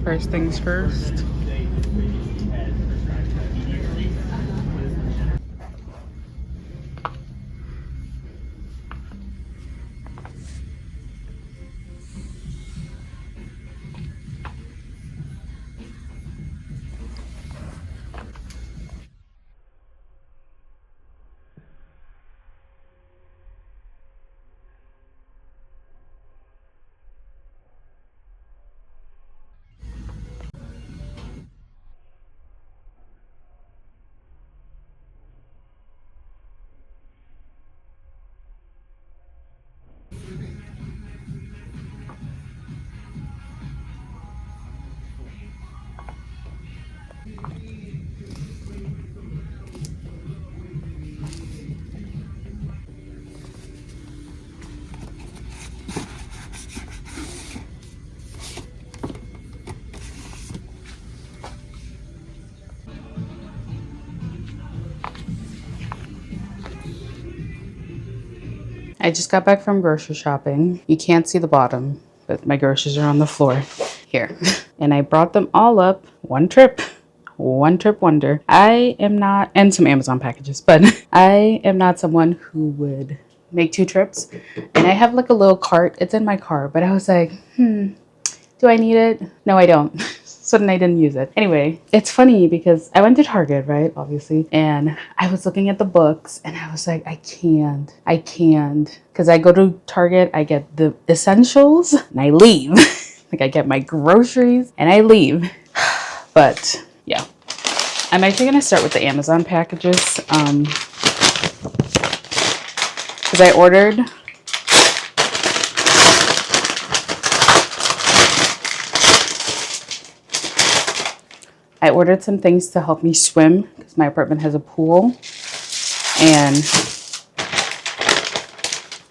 First things first. I just got back from grocery shopping. You can't see the bottom, but my groceries are on the floor here. And I brought them all up one trip wonder. I am not, and some Amazon packages, but I am not someone who would make 2 trips. And I have like a little cart. It's in my car, but I was like, do I need it? No, I don't. So then I didn't use it. Anyway, it's funny because I went to Target, right? Obviously. And I was looking at the books and I was like, I can't. Because I go to Target, I get the essentials and I leave. Like I get my groceries and I leave. But yeah, I'm actually going to start with the Amazon packages. Because I ordered some things to help me swim because my apartment has a pool. And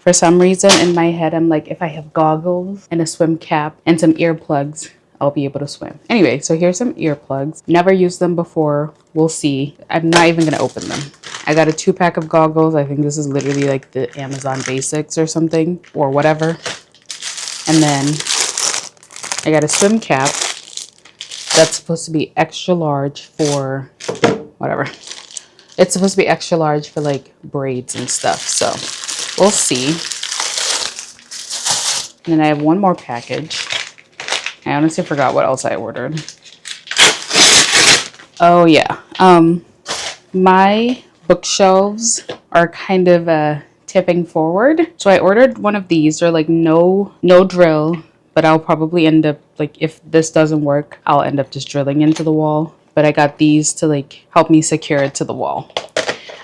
for some reason in my head, I'm like, if I have goggles and a swim cap and some earplugs, I'll be able to swim. Anyway, so here's some earplugs. Never used them before. We'll see. I'm not even going to open them. I got a 2-pack of goggles. I think this is literally like the Amazon Basics or something or whatever. And then I got a swim cap. That's supposed to be extra large for whatever. It's supposed to be extra large for like braids and stuff. So we'll see. And then I have one more package. I honestly forgot what else I ordered. Oh yeah. My bookshelves are kind of tipping forward. So I ordered one of these. They're like no drill. But I'll probably end up, like, if this doesn't work, I'll end up just drilling into the wall. But I got these to, like, help me secure it to the wall.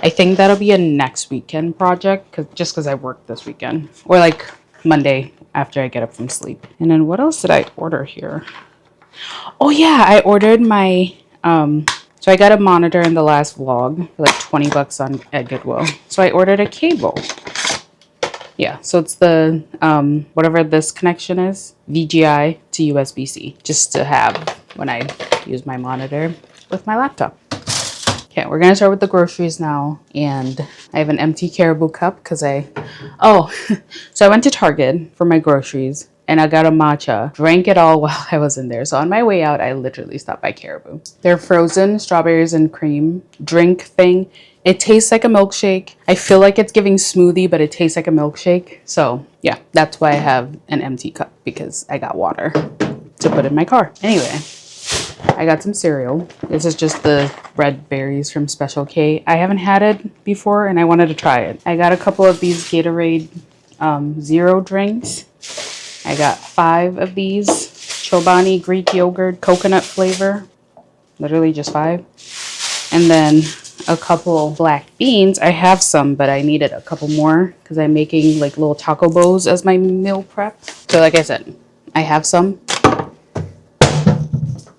I think that'll be a next weekend project, just because I work this weekend. Or, like, Monday after I get up from sleep. And then what else did I order here? Oh, yeah, I ordered my, so I got a monitor in the last vlog for, like, 20 bucks at Goodwill. So I ordered a cable. Yeah, so it's the, whatever this connection is, VGI to USB-C, just to have when I use my monitor with my laptop. Okay, we're going to start with the groceries now, and I have an empty Caribou cup because so I went to Target for my groceries, and I got a matcha, drank it all while I was in there. So on my way out, I literally stopped by Caribou. Their frozen strawberries and cream drink thing. It tastes like a milkshake. I feel like it's giving smoothie, but it tastes like a milkshake. So yeah, that's why I have an empty cup, because I got water to put in my car. Anyway, I got some cereal. This is just the red berries from Special K. I haven't had it before and I wanted to try it. I got a couple of these Gatorade Zero drinks. I got 5 of these Chobani Greek yogurt coconut flavor. Literally just 5. And then a couple black beans. I have some, but I needed a couple more because I'm making like little taco bowls as my meal prep. So like I said, I have some,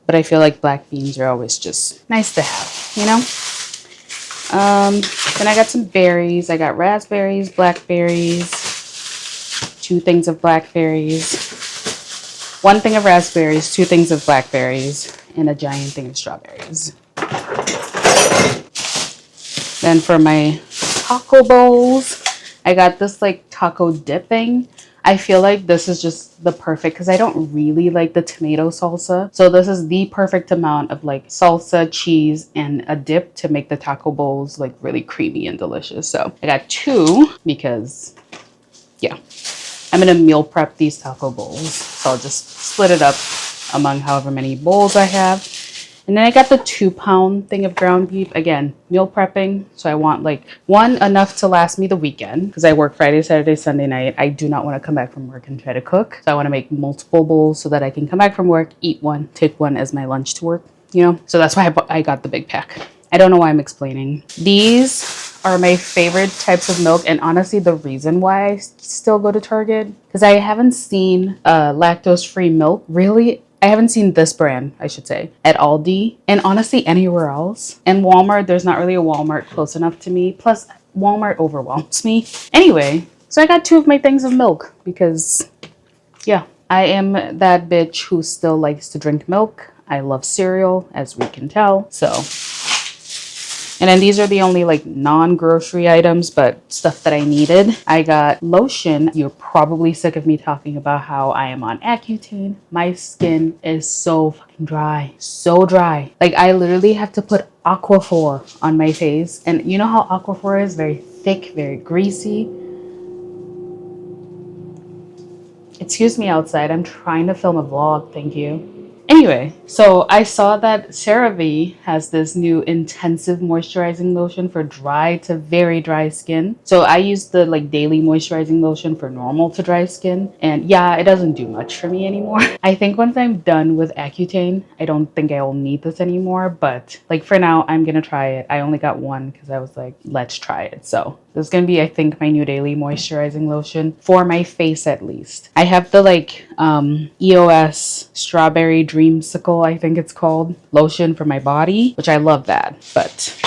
but I feel like black beans are always just nice to have, you know? Then I got some berries. I got raspberries, blackberries, 2 things of blackberries, 1 thing of raspberries, 2 things of blackberries, and a giant thing of strawberries. Then for my taco bowls, I got this like taco dip thing. I feel like this is just the perfect, because I don't really like the tomato salsa. So this is the perfect amount of like salsa, cheese, and a dip to make the taco bowls like really creamy and delicious. So I got two because yeah, I'm gonna meal prep these taco bowls. So I'll just split it up among however many bowls I have. And then I got the 2-pound thing of ground beef. Again, meal prepping. So I want like one enough to last me the weekend, because I work Friday, Saturday, Sunday night. I do not want to come back from work and try to cook. So I want to make multiple bowls so that I can come back from work, eat one, take one as my lunch to work, you know? So that's why I got the big pack. I don't know why I'm explaining. These are my favorite types of milk, and honestly the reason why I still go to Target, because I haven't seen lactose-free milk really. I haven't seen this brand, I should say, at Aldi, and honestly anywhere else. And Walmart, there's not really a Walmart close enough to me. Plus, Walmart overwhelms me. Anyway, so I got two of my things of milk because, yeah, I am that bitch who still likes to drink milk. I love cereal, as we can tell. So, and then these are the only like non-grocery items, but stuff that I needed. I got lotion. You're probably sick of me talking about how I am on Accutane. My skin is so fucking dry. So dry. Like I literally have to put Aquaphor on my face. And you know how Aquaphor is? Very thick, very greasy. Excuse me outside. I'm trying to film a vlog. Thank you. Anyway, so I saw that CeraVe has this new intensive moisturizing lotion for dry to very dry skin. So I use the like daily moisturizing lotion for normal to dry skin. And yeah, it doesn't do much for me anymore. I think once I'm done with Accutane, I don't think I will need this anymore. But like for now, I'm going to try it. I only got one because I was like, let's try it. So this is going to be, I think, my new daily moisturizing lotion for my face at least. I have the like EOS Strawberry Dreamsicle, I think it's called, lotion for my body, which I love that. But,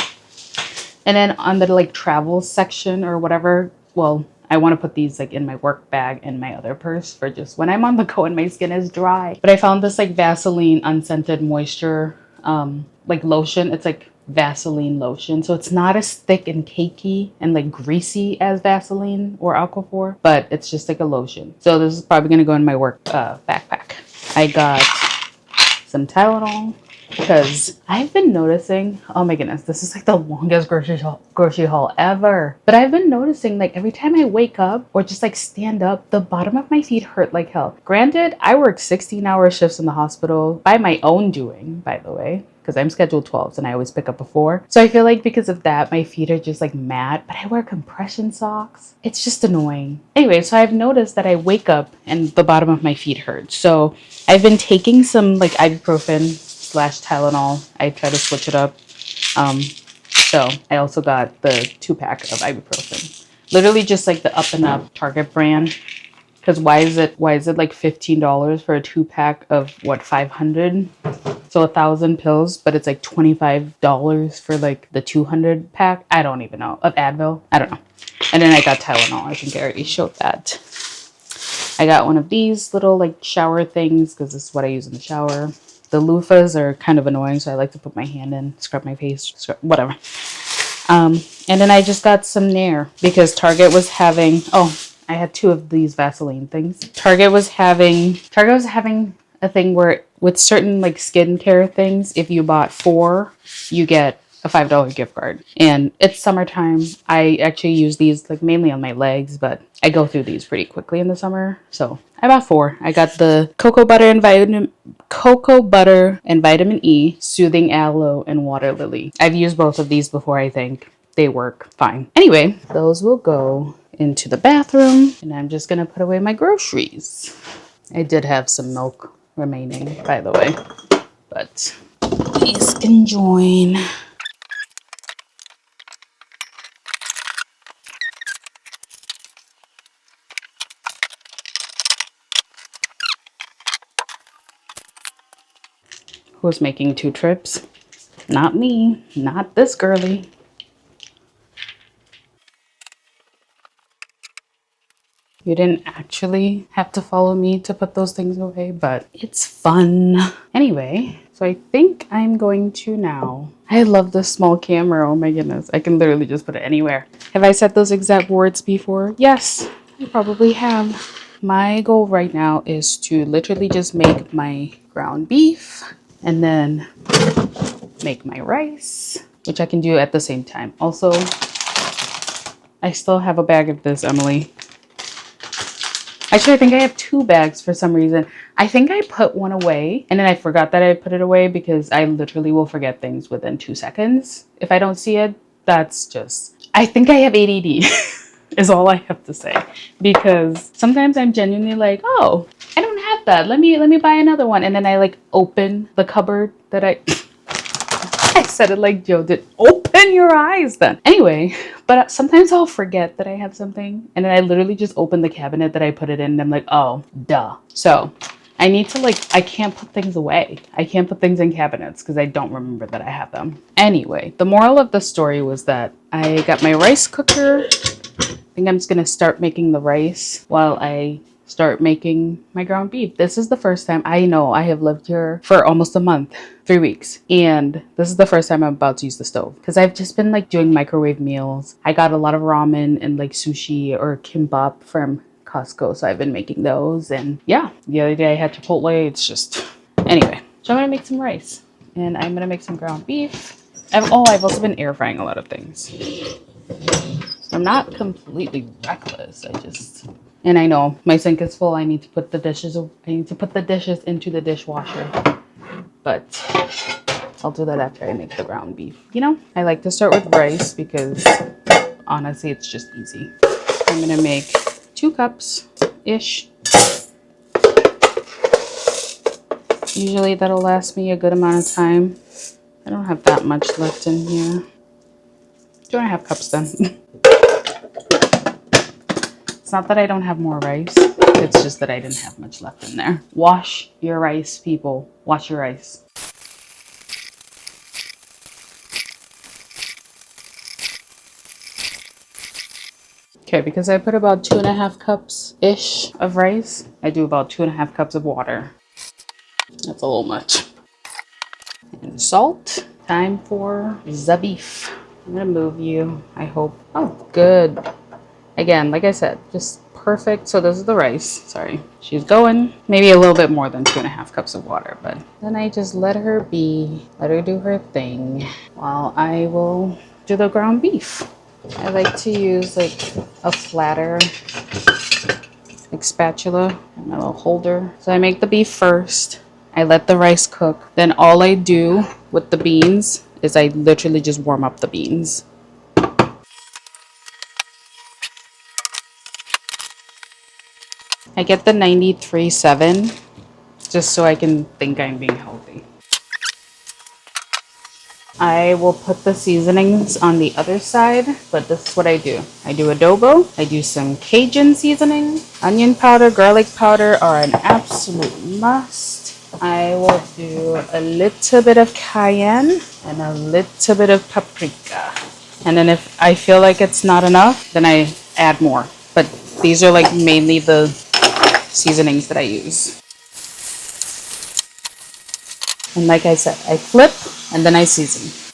and then on the like travel section or whatever, well, I want to put these like in my work bag and my other purse for just when I'm on the go and my skin is dry. But I found this like Vaseline unscented moisture like lotion. It's like Vaseline lotion, so it's not as thick and cakey and like greasy as Vaseline or Aquaphor, but it's just like a lotion. So this is probably going to go in my work backpack. I got some Tylenol because I've been noticing, oh my goodness, this is like the longest grocery haul ever. But I've been noticing like every time I wake up or just like stand up, the bottom of my feet hurt like hell. Granted, I work 16-hour shifts in the hospital by my own doing, by the way, because I'm scheduled 12s and I always pick up before. So I feel like because of that, my feet are just like mad, but I wear compression socks. It's just annoying. Anyway, so I've noticed that I wake up and the bottom of my feet hurt. So I've been taking some like ibuprofen / Tylenol. I try to switch it up. So I also got the 2-pack of ibuprofen. Literally just like the Up and Up Target brand. Because why is it like $15 for a 2-pack of what, 500? So 1,000 pills, but it's like $25 for like the 200 pack. I don't even know. Of Advil. I don't know. And then I got Tylenol. I think I already showed that. I got one of these little like shower things because this is what I use in the shower. The loofahs are kind of annoying, so I like to put my hand in, scrub my face, whatever. And then I just got some Nair because Target was having, I had 2 of these Vaseline things. Target was having a thing where with certain like skincare things, if you bought 4, you get a $5 gift card. And it's summertime. I actually use these like mainly on my legs, but I go through these pretty quickly in the summer. So I bought 4. I got the cocoa butter and vitamin E, soothing aloe, and water lily. I've used both of these before. I think they work fine. Anyway, those will go into the bathroom, and I'm just gonna put away my groceries. I did have some milk remaining, by the way, but please can join. Who's making 2 trips? Not me, not this girly. You didn't actually have to follow me to put those things away, but it's fun. Anyway, so I think I'm going to now. I love this small camera. Oh my goodness. I can literally just put it anywhere. Have I said those exact words before? Yes, I probably have. my goal right now is to literally just make my ground beef and then make my rice, which I can do at the same time. Also, I still have a bag of this, Emily. Actually, I think I have 2 bags for some reason. I think I put one away and then I forgot that I put it away because I literally will forget things within 2 seconds. If I don't see it, that's just, I think I have ADD is all I have to say. Because sometimes I'm genuinely like, oh, I don't have that. Let me buy another one. And then I like open the cupboard that I said it like Joe did. Open your eyes then. Anyway, but sometimes I'll forget that I have something. And then I literally just open the cabinet that I put it in. And I'm like, oh, duh. So I need to I can't put things away. I can't put things in cabinets because I don't remember that I have them. Anyway, the moral of the story was that I got my rice cooker. I think I'm just going to start making the rice while I start making my ground beef. This is the first time. I know I have lived here for almost a month, 3 weeks, and this is the first time I'm about to use the stove because I've just been like doing microwave meals. I got a lot of ramen and like sushi or kimbap from Costco, so I've been making those. And yeah, the other day I had Chipotle. It's just, anyway, so I'm gonna make some rice and I'm gonna make some ground beef. I've also been air frying a lot of things. I'm not completely reckless. And I know my sink is full. I need to put the dishes into the dishwasher. But I'll do that after I make the ground beef. You know, I like to start with rice because honestly, it's just easy. I'm gonna make 2 cups-ish. Usually that'll last me a good amount of time. I don't have that much left in here. 2.5 cups then. It's not that I don't have more rice. It's just that I didn't have much left in there. Wash your rice, people. Wash your rice. Okay, because I put about 2.5 cups-ish of rice, I do about 2.5 cups of water. That's a little much. And salt. Time for the beef. I'm gonna move you, I hope. Oh, good. Again, like I said, just perfect. So this is the rice. Sorry. She's going. Maybe a little bit more than 2.5 cups of water, but then I just let her be. Let her do her thing while I will do the ground beef. I like to use like a flatter like spatula and a little holder. So I make the beef first. I let the rice cook. Then all I do with the beans is I literally just warm up the beans. I get the 93.7 just so I can think I'm being healthy. I will put the seasonings on the other side, but this is what I do. I do adobo, I do some Cajun seasoning, onion powder, garlic powder are an absolute must. I will do a little bit of cayenne and a little bit of paprika. And then if I feel like it's not enough, then I add more. But these are like mainly the seasonings that I use. And like I said, I flip and then I season.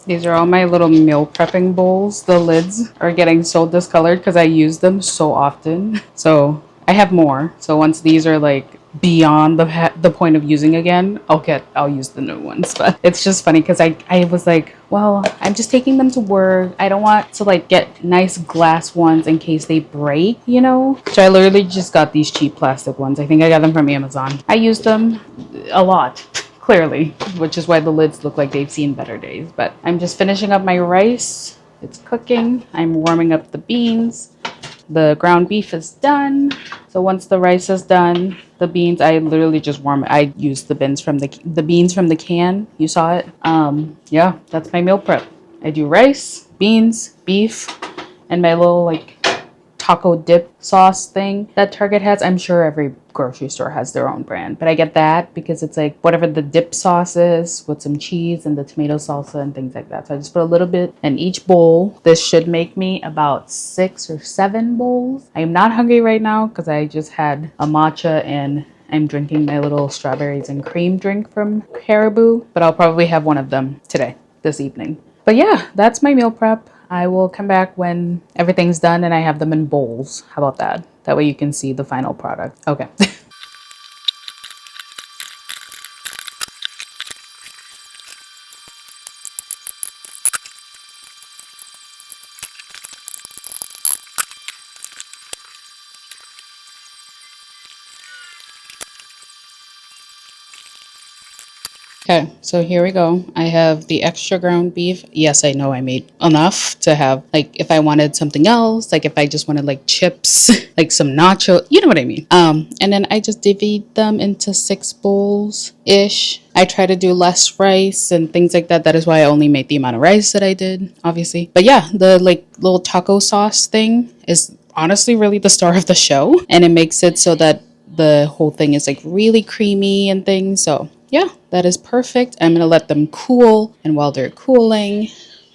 These are all my little meal prepping bowls. The lids are getting so discolored because I use them so often. So I have more. So once these are like beyond the point of using again, I'll use the new ones. But it's just funny because I was like, well, I'm just taking them to work. I don't want to like get nice glass ones in case they break, you know? So I literally just got these cheap plastic ones. I think I got them from Amazon. I use them a lot. Clearly, which is why the lids look like they've seen better days. But I'm just finishing up my rice. It's cooking. I'm warming up the beans. The ground beef is done. So once the rice is done, the beans, I literally just warm it. I use the beans from the can. You saw it. Yeah, that's my meal prep. I do rice, beans, beef, and my little like taco dip sauce thing that Target has. I'm sure every grocery store has their own brand, but I get that because it's like whatever the dip sauce is with some cheese and the tomato salsa and things like that. So I just put a little bit in each bowl. This should make me about 6 or 7 bowls. I am not hungry right now because I just had a matcha and I'm drinking my little strawberries and cream drink from Caribou, but I'll probably have one of them today, this evening. But yeah, that's my meal prep. I will come back when everything's done and I have them in bowls. How about that? That way you can see the final product. Okay. Okay, so here we go. I have the extra ground beef. Yes, I know I made enough to have, like, if I wanted something else, like if I just wanted like chips, like some nacho, you know what I mean? And then I just divvied them into 6 bowls-ish. I try to do less rice and things like that. That is why I only made the amount of rice that I did, obviously. But yeah, the like little taco sauce thing is honestly really the star of the show. And it makes it so that the whole thing is like really creamy and things. So yeah, that is perfect. I'm gonna let them cool, and while they're cooling,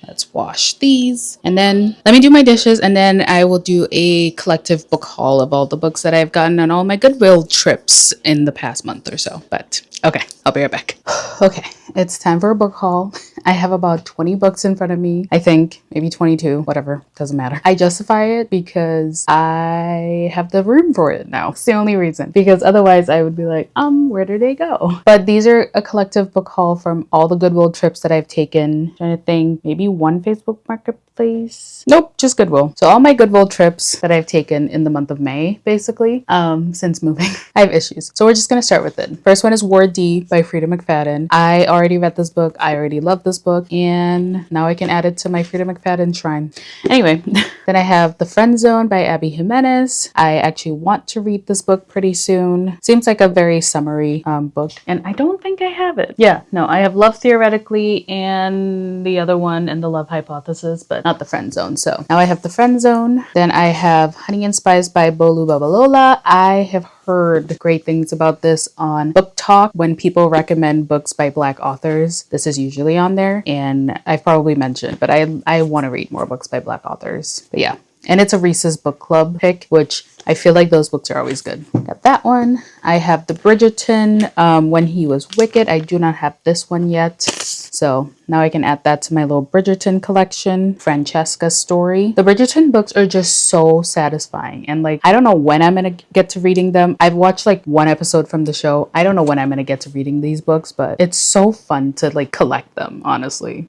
let's wash these. And then let me do my dishes, and then I will do a collective book haul of all the books that I've gotten on all my Goodwill trips in the past month or so. But okay, I'll be right back. Okay, it's time for a book haul. I have about 20 books in front of me. I think maybe 22, whatever, doesn't matter. I justify it because I have the room for it now. It's the only reason, because otherwise I would be like, where did they go? But these are a collective book haul from all the Goodwill trips that I've taken. I'm trying to think, maybe one Facebook Marketplace. Nope, just Goodwill. So all my Goodwill trips that I've taken in the month of May, basically, since moving. I have issues. So we're just gonna start with it. First one is War D by Frida McFadden. I already read this book. I already love this book, and now I can add it to my Frida McFadden shrine. Anyway, then I have The Friend Zone by Abby Jimenez. I actually want to read this book pretty soon. Seems like a very summary book, and I don't think I have it. Yeah, no, I have Love Theoretically and the other one and The Love Hypothesis, but not The Friend Zone. So now I have The Friend Zone. Then I have Honey and Spice by Bolu Babalola. I have heard great things about this on Book Talk. When people recommend books by Black authors, this is usually on there, and I've probably mentioned, but I want to read more books by Black authors. But yeah, and it's a Reese's Book Club pick, which I feel like those books are always good. Got that one. I have the Bridgerton, When He Was Wicked. I do not have this one yet, so now I can add that to my little Bridgerton collection. Francesca's Story. The Bridgerton books are just so satisfying, and like I don't know when I'm gonna get to reading them. I've watched like one episode from the show. I don't know when I'm gonna get to reading these books, but it's so fun to like collect them, honestly.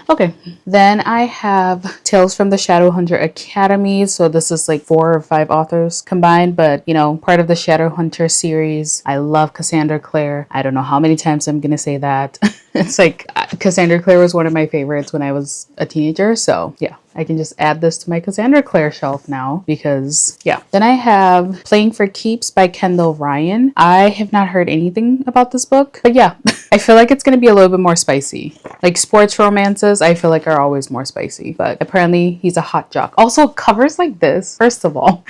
Okay, then I have Tales from the Shadowhunter Academy. So this is like 4 or 5 authors combined, but you know, part of the Shadowhunter series. I love Cassandra Clare. I don't know how many times I'm gonna say that. It's like Cassandra Clare was one of my favorites when I was a teenager. So yeah, I can just add this to my Cassandra Clare shelf now because yeah. Then I have Playing for Keeps by Kendall Ryan. I have not heard anything about this book, but yeah, I feel like it's going to be a little bit more spicy. Like sports romances, I feel like are always more spicy, but apparently he's a hot jock. Also, covers like this, first of all,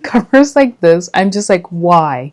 covers like this, I'm just like, why?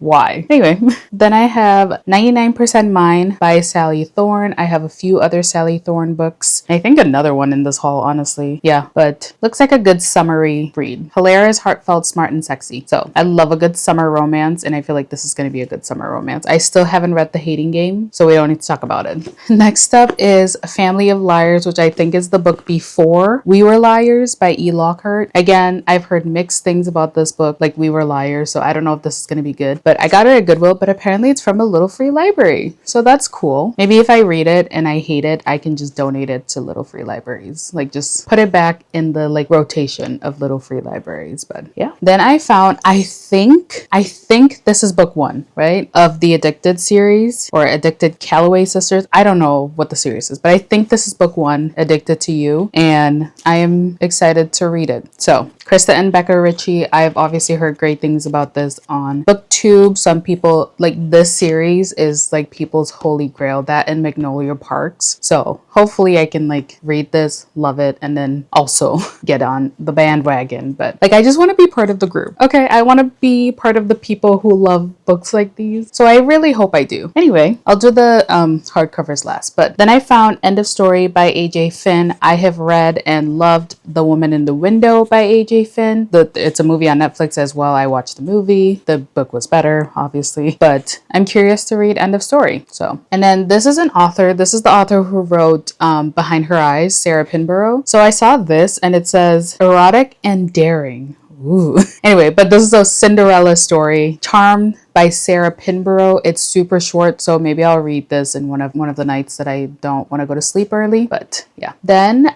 Anyway, then I have 99% Mine by Sally Thorne. I have a few other Sally Thorne books. I think another one in this haul, honestly. Yeah, but looks like a good summery read. Hilarious, heartfelt, smart, and sexy. So I love a good summer romance, and I feel like this is going to be a good summer romance. I still haven't read The Hating Game, so we don't need to talk about it. Next up is A Family of Liars, which I think is the book before We Were Liars by E. Lockhart. Again, I've heard mixed things about this book, like We Were Liars, so I don't know if this is going to be good, but I got it at Goodwill, but apparently it's from a Little Free Library, so that's cool. Maybe if I read it and I hate it, I can just donate it to Little Free Libraries, like just put it back in the like rotation of Little Free Libraries. But yeah, then I found, I think this is book 1, right, of the Addicted series, or Addicted Calloway Sisters. I don't know what the series is, but I think this is book 1, Addicted to You, and I am excited to read it. So Krista and Becca Ritchie, I've obviously heard great things about this on BookTube. Some people, like, this series is like people's holy grail, that and Magnolia Parks. So hopefully I can like read this, love it, and then also get on the bandwagon. But like, I just want to be part of the group. Okay, I want to be part of the people who love books like these. So I really hope I do. Anyway, I'll do the hardcovers last. But then I found End of Story by AJ Finn. I have read and loved The Woman in the Window by AJ Finn. It's a movie on Netflix as well. I watched the movie. The book was better, obviously, but I'm curious to read End of Story. So, and then this is an author. This is the author who wrote Behind Her Eyes, Sarah Pinborough. So I saw this and it says erotic and daring. Ooh. Anyway, but this is a Cinderella story, Charmed by Sarah Pinborough. It's super short, so maybe I'll read this in one of the nights that I don't want to go to sleep early. But yeah. Then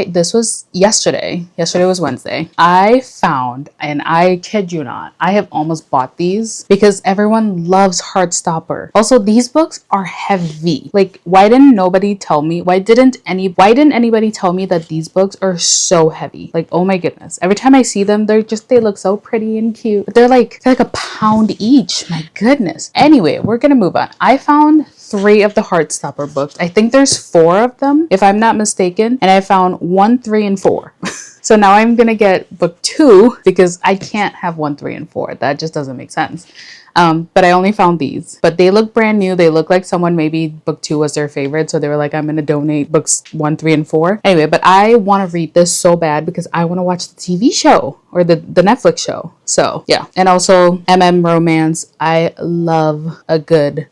this was yesterday. Yesterday was Wednesday. I found, and I kid you not, I have almost bought these because everyone loves Heartstopper. Also, these books are heavy. Like, why didn't anybody tell me that these books are so heavy? Like, oh my goodness. Every time I see them, they look so pretty and cute. But they're like a pound each. My goodness. Anyway, we're gonna move on. I found 3 of the Heartstopper books. I think there's 4 of them, if I'm not mistaken. And I found 1, 3, and 4. So now I'm gonna get book 2 because I can't have 1, 3, and 4. That just doesn't make sense. But I only found these, but they look brand new. They look like someone, maybe book 2 was their favorite, so they were like, I'm gonna donate books 1, 3, and 4. Anyway, but I want to read this so bad because I want to watch the TV show or the Netflix show. So yeah, and also romance. I love a good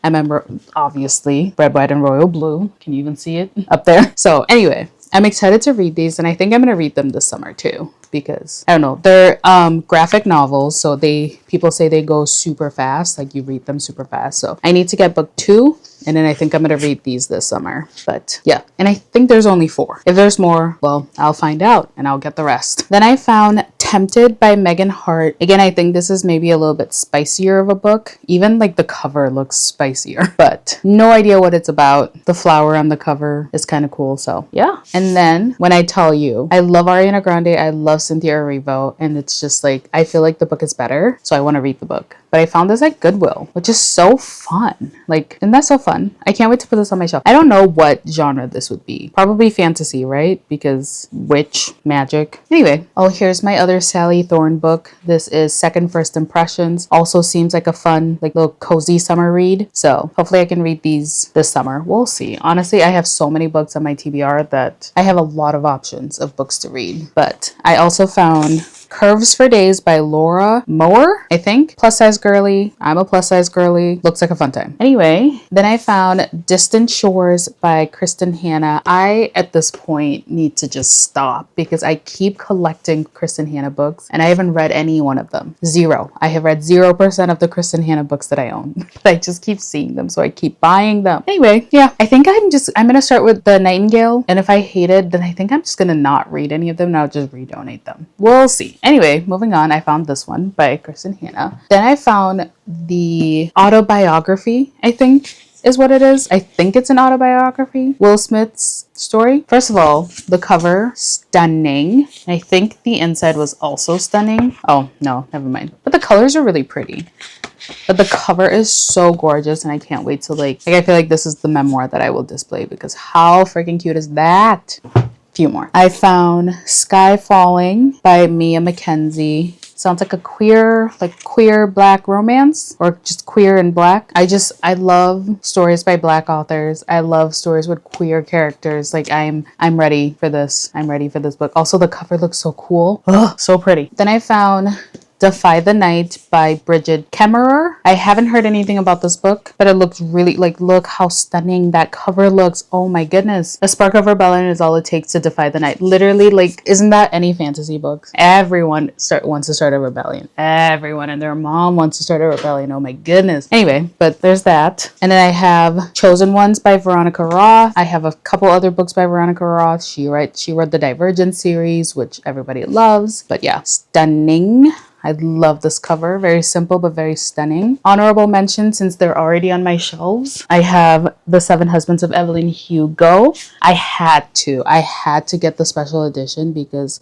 obviously Red, White, and Royal Blue. Can you even see it up there? So anyway, I'm excited to read these, and I think I'm gonna read them this summer too, because I don't know, they're graphic novels, so people say they go super fast, like you read them super fast. So I need to get book 2, and then I think I'm gonna read these this summer. But yeah, and I think there's only 4. If there's more, well, I'll find out and I'll get the rest. Then I found Tempted by Megan Hart. Again, I think this is maybe a little bit spicier of a book. Even like the cover looks spicier, but no idea what it's about. The flower on the cover is kind of cool. So yeah. And then when I tell you, I love Ariana Grande, I love Cynthia Erivo, and it's just like, I feel like the book is better, so I want to read the book. But I found this at Goodwill, which is so fun. Like, isn't that so fun? I can't wait to put this on my shelf. I don't know what genre this would be. Probably fantasy, right? Because witch, magic. Anyway, oh, here's my other Sally Thorne book. This is Second First Impressions. Also seems like a fun, like little cozy summer read. So hopefully I can read these this summer. We'll see. Honestly, I have so many books on my TBR that I have a lot of options of books to read. But I also found Curves for Days by Laura Moore, I think. Plus size girly. I'm a plus size girly. Looks like a fun time. Anyway, then I found Distant Shores by Kristen Hanna. I, at this point, need to just stop because I keep collecting Kristen Hanna books and I haven't read any one of them. 0. I have read 0% of the Kristen Hanna books that I own. But I just keep seeing them, so I keep buying them. Anyway, yeah, I think I'm going to start with The Nightingale. And if I hate it, then I think I'm just going to not read any of them and I'll just redonate them. We'll see. Anyway, moving on, I found this one by Kristen Hanna. Then I found the autobiography, I think is what it is. I think it's an autobiography. Will Smith's story. First of all, the cover, stunning. I think the inside was also stunning. Oh, no, never mind. But the colors are really pretty. But the cover is so gorgeous and I can't wait to like I feel like this is the memoir that I will display because how freaking cute is that? Few more. I found Sky Falling by Mia Mackenzie. Sounds like a queer black romance, or just queer and black. I love stories by black authors. I love stories with queer characters. Like I'm ready for this. I'm ready for this book. Also, the cover looks so cool. Oh, so pretty. Then I found Defy the Night by Bridget Kemmerer. I haven't heard anything about this book, but it looks really, like, look how stunning that cover looks. Oh my goodness. A spark of rebellion is all it takes to defy the night. Literally, like, isn't that any fantasy books? Everyone wants to start a rebellion. Everyone and their mom wants to start a rebellion. Oh my goodness. Anyway, but there's that. And then I have Chosen Ones by Veronica Roth. I have a couple other books by Veronica Roth. She wrote the Divergent series, which everybody loves. But yeah, stunning. I love this cover. Very simple, but very stunning. Honorable mention, since they're already on my shelves, I have The Seven Husbands of Evelyn Hugo. I had to get the special edition because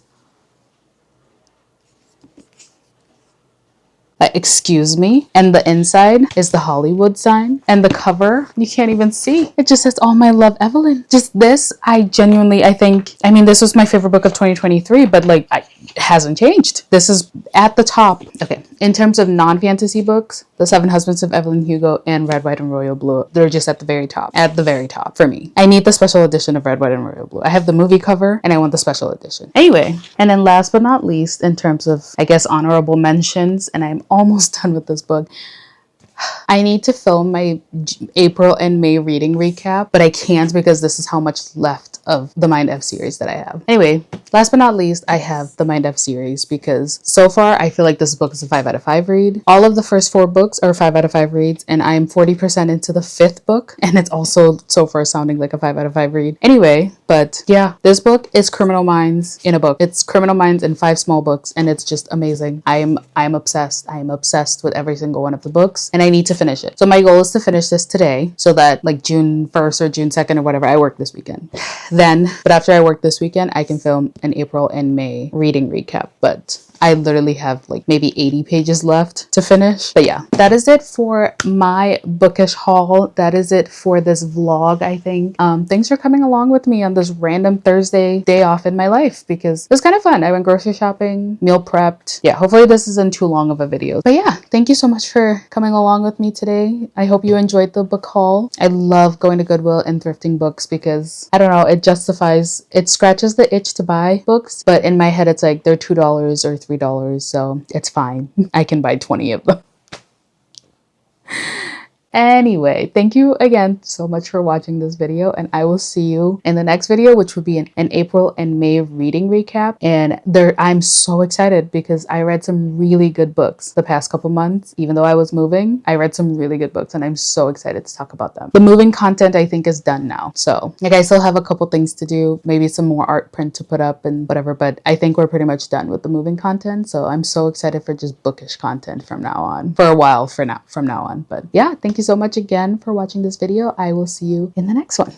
excuse me. And the inside is the Hollywood sign. And the cover, you can't even see. It just says, "All My Love, Evelyn." Just this, I think, I mean, this was my favorite book of 2023, but like, it hasn't changed. This is at the top. Okay, in terms of non-fantasy books, The Seven Husbands of Evelyn Hugo and Red, White, and Royal Blue, they're just at the very top. At the very top for me. I need the special edition of Red, White, and Royal Blue. I have the movie cover and I want the special edition. Anyway, and then last but not least, in terms of, I guess, honorable mentions, and I'm almost done with this book. I need to film my April and May reading recap, but I can't because this is how much left of the Mind F series that I have. Anyway, last but not least, I have the Mind F series because so far I feel like this book is a 5 out of 5 read. All of the first 4 books are 5 out of 5 reads, and I'm 40% into the 5th book, and it's also so far sounding like a 5 out of 5 read. Anyway, but yeah, this book is Criminal Minds in a book. It's Criminal Minds in 5 small books, and it's just amazing. I'm obsessed. I am obsessed with every single one of the books, and I need to finish it. So my goal is to finish this today so that like June 1st or June 2nd or whatever, I work this weekend. But after I work this weekend, I can film an April and May reading recap. But I literally have like maybe 80 pages left to finish. But yeah, that is it for my bookish haul. That is it for this vlog, I think. Thanks for coming along with me on this random Thursday day off in my life because it was kind of fun. I went grocery shopping, meal prepped. Yeah, hopefully this isn't too long of a video. But yeah, thank you so much for coming along with me today. I hope you enjoyed the book haul. I love going to Goodwill and thrifting books because, I don't know, it scratches the itch to buy books. But in my head, it's like they're $2 or $3, so it's fine. I can buy 20 of them. Anyway, thank you again so much for watching this video, and I will see you in the next video, which will be an April and May reading recap. And I'm so excited because I read some really good books the past couple months. Even though I was moving, I read some really good books, and I'm so excited to talk about them. The moving content, I think, is done now. So like, I still have a couple things to do, maybe some more art print to put up and whatever, but I think we're pretty much done with the moving content. So I'm so excited for just bookish content from now on, for a while from now on. But yeah, thank you so much again for watching this video. I will see you in the next one.